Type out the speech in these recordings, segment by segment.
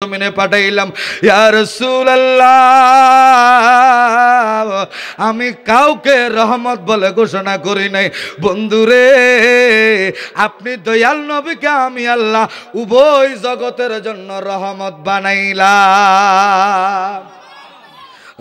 জমিনে পাঠাইলাম ইয়া রাসূলুল্লাহ আমি কাউকে রহমত বলে ঘোষণা করি নাই বন্ধুরে আপনি দয়াল নবীকে আমি আল্লাহ উভয় জগতের জন্য রহমত বানাইলাম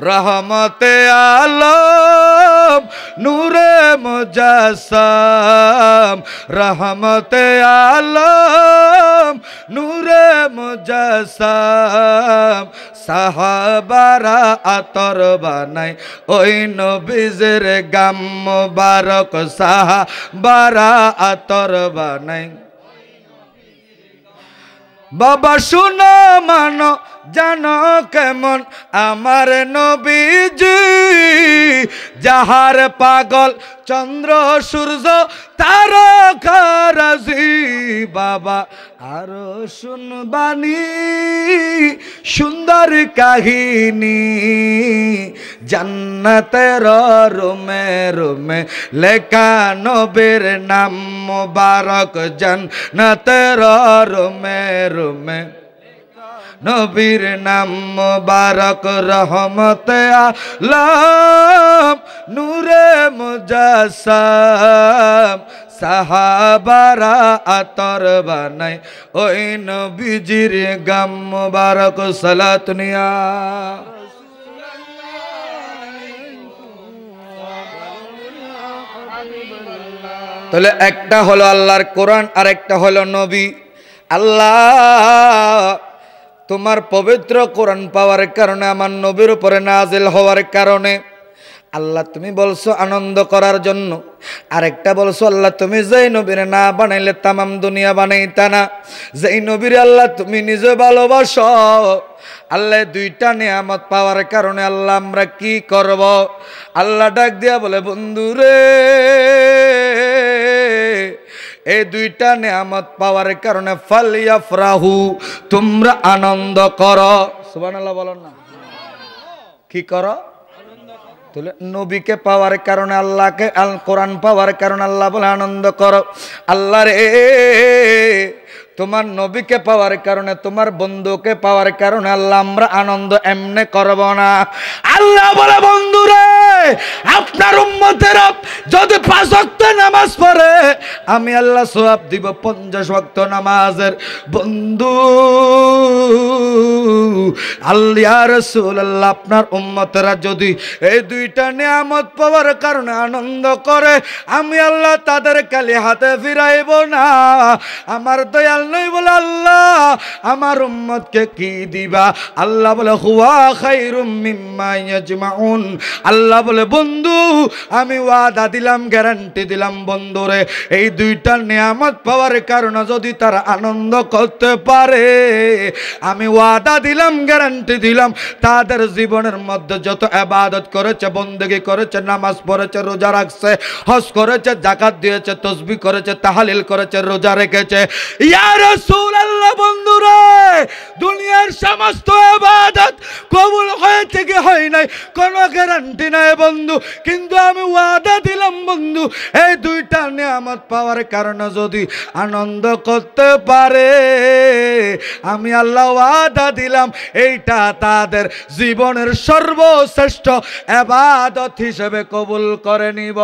রহমতে আলম নূরে মুজাসসাম রহমতে আলম নূরে মুজাসসাম সাহাবারা আতর বানাই ওই নবীজের গাম মুবারক সাহাবারা আতর বানাই বাবা শুনো মানো জানো কেমন আমার নবীজি যাহার পাগল চন্দ্র সূর্য তারকারাজি বাবা আরো শুনবানি সুন্দর কাহিনী জান্নাতের রুমে রুমে লেখা নবীর নাম মুবারক জান্নাতের রুমে রুমে নবীর নাম মুবারক রহমতে আলম নূরে মুজাসসাম সাহাবারা আতর বানাই ওই নবীজির গাম মুবারক সালাত নিয়া তাহলে একটা হলো আল্লাহর কোরআন আর একটা হলো নবী আল্লাহ তোমার পবিত্র কোরআন পাওয়ার কারণে আমার নবীর উপরে নাজিল হওয়ার কারণে আল্লাহ তুমি বলছো আনন্দ করার জন্য আরেকটা বলছো আল্লাহ তুমি যেই নবীর না বানাইলে তামাম দুনিয়া বানাইতা না যেই নবীর আল্লাহ তুমি নিজে ভালোবাসো আল্লাহ দুইটা নিয়ামত পাওয়ার কারণে আল্লাহ আমরা কি করব আল্লাহ ডাক দিয়া বলে বন্ধুরে এই দুইটা নিয়ামত পাওয়ার কারণে ফালিয়াফরাহু তোমরা আনন্দ করো সুবহানাল্লাহ বলো না কি করো তাহলে নবীকে পাওয়ার কারণে আল্লাহকে আল কোরআন পাওয়ার কারণে আল্লাহ বলে আনন্দ করো আল্লাহ রে তোমার নবীকে পাওয়ার কারণে তোমার বন্ধুকে পাওয়ার কারণে আল্লাহ আমরা আনন্দ এমনে করব না আল্লাহ বলে বন্ধুরে আপনার উম্মতেরা যদি 5 ওয়াক্ত নামাজ পড়ে আমি আল্লাহ সওয়াব দিব 50 ওয়াক্ত নামাজের বন্ধু আল্লাহ ইয়া রাসূলুল্লাহ আপনার উম্মতেরা যদি এই দুইটা নিয়ামত পাওয়ার কারণে আনন্দ করে আমি আল্লাহ তাদের খালি হাতে ফিরাইব না আমার দয়াল নই বলে আল্লাহ আমার উম্মতকে কি দিবা আল্লাহ বলে হুয়া খায়রুম মিম্মা ইয়াজমাউন আল্লাহ বলে বন্ধু আমি ওয়াদা দিলাম গ্যারান্টি দিলাম বন্ধুরে এই দুইটা নিয়ামত পাওয়ার কারণে যদি তারা আনন্দ করতে পারে আমি ওয়াদা দিলাম গ্যারান্টি দিলাম তাদের জীবনের মধ্যে যত ইবাদত করেছে বন্দেগী করেছে নামাজ পড়েছে রোজা রাখছে হজ করেছে যাকাত দিয়েছে তাসবিহ করেছে তাহলিল করেছে রোজা রেখেছে ইয়া রাসূলুল্লাহ বন্ধুরে দুনিয়ার সমস্ত ইবাদত কবুল হয়েছে কি হয় নাই কোনো গ্যারান্টি নাই বন্ধু কিন্তু আমি ওয়াদা দিলাম বন্ধু এই দুইটা নিয়ামত পাওয়ার কারণে যদি আনন্দ করতে পারে আমি আল্লাহ ওয়াদা দিলাম এইটা তাদের জীবনের সর্বশ্রেষ্ঠ ইবাদত হিসেবে কবুল করে নিব